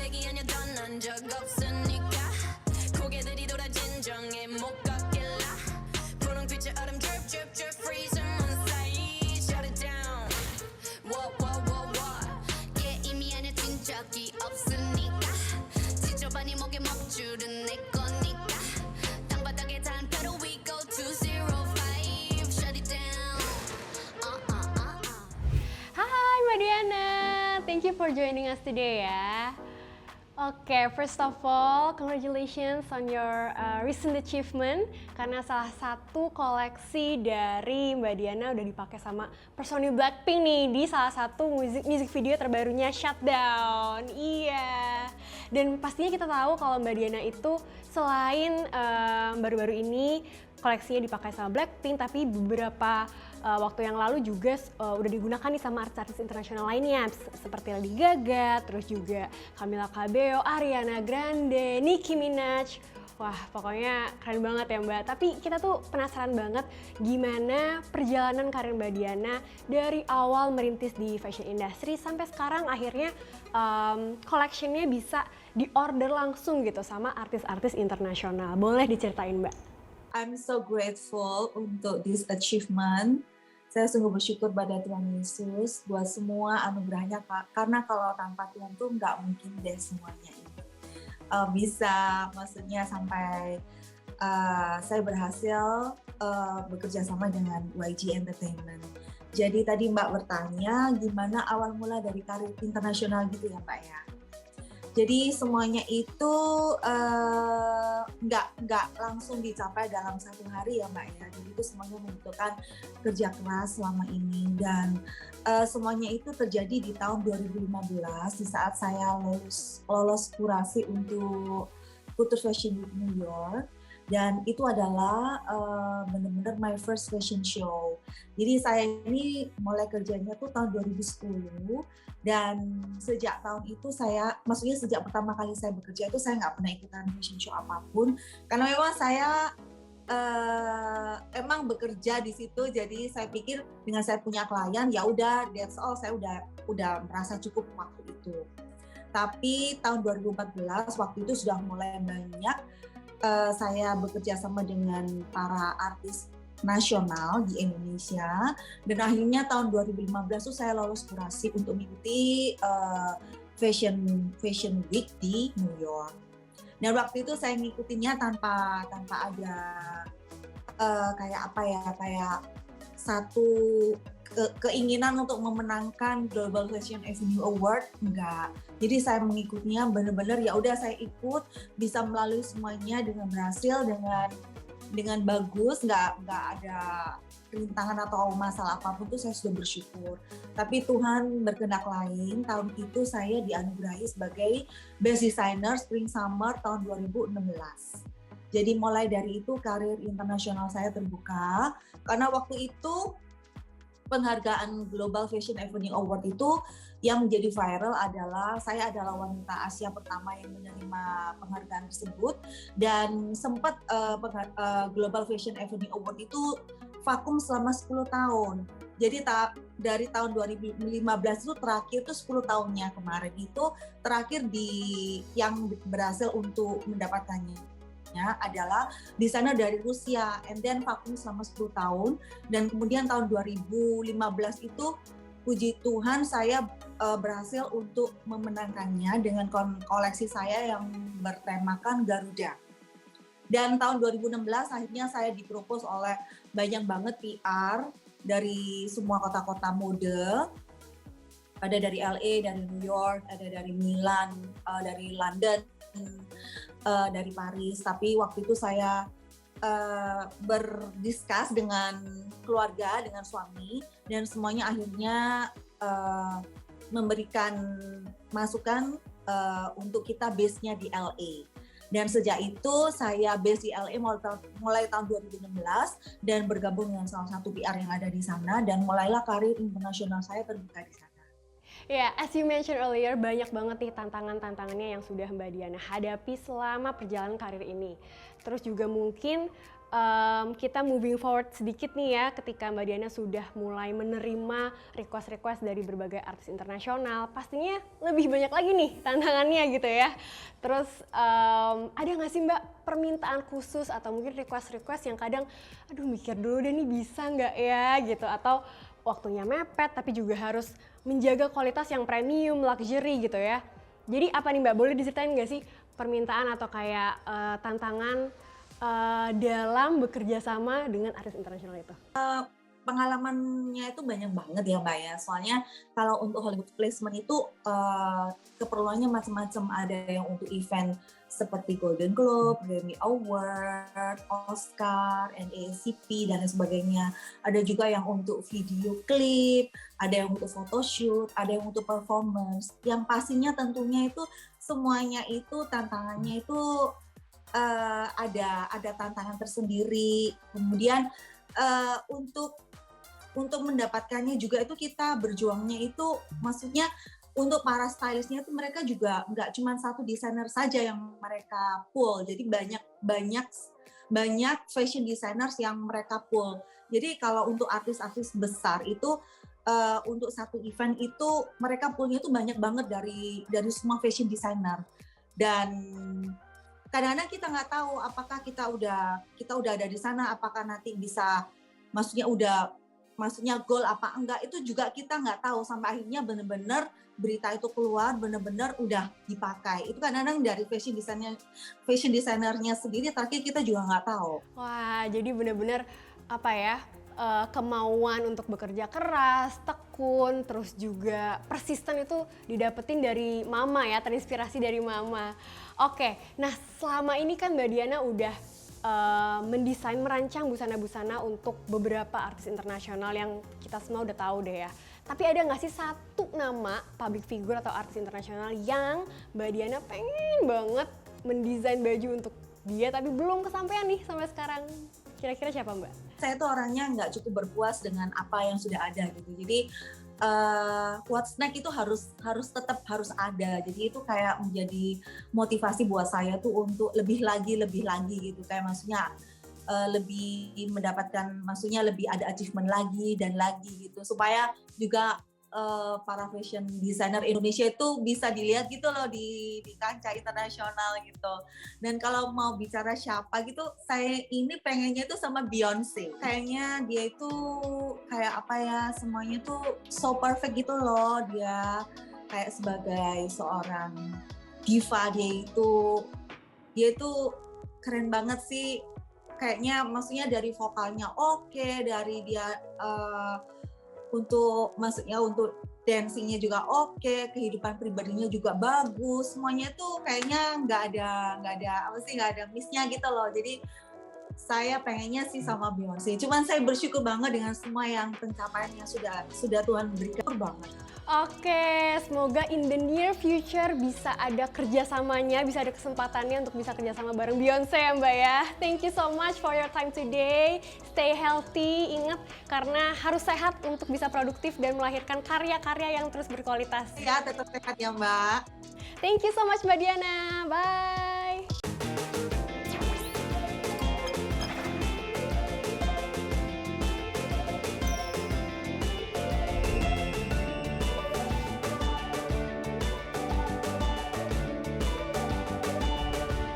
얘기하냐 떠난 적 없으니까 고개들이 돌아 진정해 못 걷길라 분홍빛의 얼음 drip drip drip freeze moon 사이 shut it down what yeah 이미 안해진 적이 없으니까 지저분이 목에 먹줄은 내 거니까 땅바닥에 단가로 we go to 05 shut it down Hai Mbak Diana, thank you for joining us today ya. Oke, first of all, congratulations on your recent achievement karena salah satu koleksi dari Mbak Diana udah dipakai sama personil Blackpink nih di salah satu music video terbarunya Shutdown. Iya. Dan pastinya kita tahu kalau Mbak Diana itu selain baru-baru ini koleksinya dipakai sama Blackpink, tapi beberapa waktu yang lalu juga udah digunakan nih sama artis-artis internasional lainnya seperti Lady Gaga, terus juga Camila Cabello, Ariana Grande, Nicki Minaj. Wah, pokoknya keren banget ya Mbak. Tapi kita tuh penasaran banget gimana perjalanan karir Mbak Diana dari awal merintis di fashion industry sampai sekarang akhirnya collectionnya bisa diorder langsung gitu sama artis-artis internasional. Boleh diceritain Mbak? I'm so grateful untuk this achievement. Saya sungguh bersyukur pada Tuhan Yesus buat semua anugerahnya, karena kalau tanpa Tuhan tuh nggak mungkin deh semuanya ini bisa, maksudnya sampai saya berhasil bekerja sama dengan YG Entertainment. Jadi tadi Mbak bertanya gimana awal mula dari karir internasional gitu ya Mbak ya. Jadi semuanya itu nggak langsung dicapai dalam satu hari ya Mbak ya. Jadi itu semuanya membutuhkan kerja keras selama ini, dan semuanya itu terjadi di tahun 2015 di saat saya lolos kurasi untuk Couture Fashion Week New York. Dan itu adalah benar-benar my first fashion show. Jadi saya ini mulai kerjanya tuh tahun 2010, dan sejak tahun itu maksudnya sejak pertama kali saya bekerja itu saya nggak pernah ikutan fashion show apapun, karena memang saya emang bekerja di situ. Jadi saya pikir dengan saya punya klien ya udah, that's all, saya udah merasa cukup waktu itu. Tapi tahun 2014 waktu itu sudah mulai banyak saya bekerja sama dengan para artis nasional di Indonesia, dan akhirnya tahun 2015 tuh saya lolos kurasi untuk mengikuti Fashion Week di New York. Dan waktu itu saya ngikutinya tanpa ada kayak satu keinginan untuk memenangkan Global Fashion Avenue Award, enggak. Jadi saya mengikutinya benar-benar ya udah, saya ikut, bisa melalui semuanya dengan berhasil, dengan bagus, nggak ada rintangan atau masalah apapun tuh saya sudah bersyukur. Tapi Tuhan berkehendak lain, tahun itu saya dianugerahi sebagai Best Designer Spring Summer tahun 2016. Jadi mulai dari itu karir internasional saya terbuka, karena waktu itu penghargaan Global Fashion Avenue Award itu yang menjadi viral adalah saya adalah wanita Asia pertama yang menerima penghargaan tersebut, dan sempat Global Fashion Avenue Award itu vakum selama 10 tahun. Jadi dari tahun 2015 itu terakhir itu 10 tahunnya kemarin itu terakhir yang berhasil untuk mendapatkannya adalah desainer dari Rusia, and then vakum selama 10 tahun, dan kemudian tahun 2015 itu puji Tuhan saya berhasil untuk memenangkannya dengan koleksi saya yang bertemakan Garuda. Dan tahun 2016 akhirnya saya dipropos oleh banyak banget PR dari semua kota-kota mode. Ada dari LA, dari New York, ada dari Milan, dari London, dari Paris. Tapi waktu itu saya berdiskus dengan keluarga, dengan suami, dan semuanya akhirnya memberikan masukan untuk kita base-nya di LA. Dan sejak itu saya base di LA mulai tahun 2016 dan bergabung dengan salah satu PR yang ada di sana, dan mulailah karir internasional saya terbuka di sana. Ya, as you mentioned earlier, banyak banget nih tantangan-tantangannya yang sudah Mbak Diana hadapi selama perjalanan karir ini. Terus juga mungkin kita moving forward sedikit nih ya, ketika Mbak Diana sudah mulai menerima request-request dari berbagai artis internasional, pastinya lebih banyak lagi nih tantangannya gitu ya. Terus ada nggak sih Mbak permintaan khusus atau mungkin request-request yang kadang, aduh mikir dulu deh nih bisa nggak ya gitu, atau waktunya mepet tapi juga harus menjaga kualitas yang premium, luxury gitu ya. Jadi apa nih Mbak, boleh diceritain nggak sih permintaan atau kayak tantangan dalam bekerja sama dengan artis internasional itu? Pengalamannya itu banyak banget ya Mbak ya. Soalnya kalau untuk Hollywood placement itu keperluannya macam-macam. Ada yang untuk event seperti Golden Globe, Grammy Award, Oscar, NAACP dan lain sebagainya. Ada juga yang untuk video klip, ada yang untuk photoshoot, ada yang untuk performance. Yang pastinya tentunya itu semuanya itu tantangannya itu ada tantangan tersendiri. Kemudian untuk mendapatkannya juga itu kita berjuangnya itu, maksudnya untuk para stylistnya itu mereka juga nggak cuma satu desainer saja yang mereka pull. Jadi banyak fashion designers yang mereka pull. Jadi kalau untuk artis-artis besar itu untuk satu event itu mereka pullnya itu banyak banget dari semua fashion designer. Dan kadang-kadang kita nggak tahu apakah kita udah ada di sana, apakah nanti bisa, maksudnya goal apa enggak, itu juga kita nggak tahu sampai akhirnya benar-benar berita itu keluar, benar-benar udah dipakai. Itu kadang-kadang dari fashion designernya sendiri terakhir kita juga nggak tahu. Wah, jadi benar-benar apa ya, kemauan untuk bekerja keras, tekun, terus juga persisten itu didapetin dari mama ya, terinspirasi dari mama. Oke, nah selama ini kan Mbak Diana udah mendesain, merancang busana-busana untuk beberapa artis internasional yang kita semua udah tahu deh ya. Tapi ada nggak sih satu nama public figure atau artis internasional yang Mbak Diana pengen banget mendesain baju untuk dia tapi belum kesampaian nih sampai sekarang? Kira-kira siapa Mbak? Saya tuh orangnya nggak cukup berpuas dengan apa yang sudah ada gitu. Jadi what's next itu tetap harus ada. Jadi itu kayak menjadi motivasi buat saya tuh untuk lebih lagi gitu. Kayak maksudnya lebih mendapatkan, maksudnya lebih ada achievement lagi dan lagi gitu. Supaya juga para fashion designer Indonesia itu bisa dilihat gitu loh di kancah internasional gitu. Dan kalau mau bicara siapa gitu, saya ini pengennya tuh sama Beyonce. Kayaknya dia itu kayak apa ya, semuanya tuh so perfect gitu loh. Dia kayak sebagai seorang diva, dia itu keren banget sih. Kayaknya maksudnya dari vokalnya oke, dari dia untuk dancingnya juga oke, kehidupan pribadinya juga bagus, semuanya tuh kayaknya nggak ada missnya gitu loh. Jadi saya pengennya sih sama Beyonce. Cuman saya bersyukur banget dengan semua yang pencapaian yang sudah Tuhan berikan banget. Oke, semoga in the near future bisa ada kerjasamanya, bisa ada kesempatannya untuk bisa kerjasama bareng Beyonce ya Mbak ya. Thank you so much for your time today. Stay healthy, ingat karena harus sehat untuk bisa produktif dan melahirkan karya-karya yang terus berkualitas. Ya, tetap sehat ya Mbak. Thank you so much Mbak Diana, bye.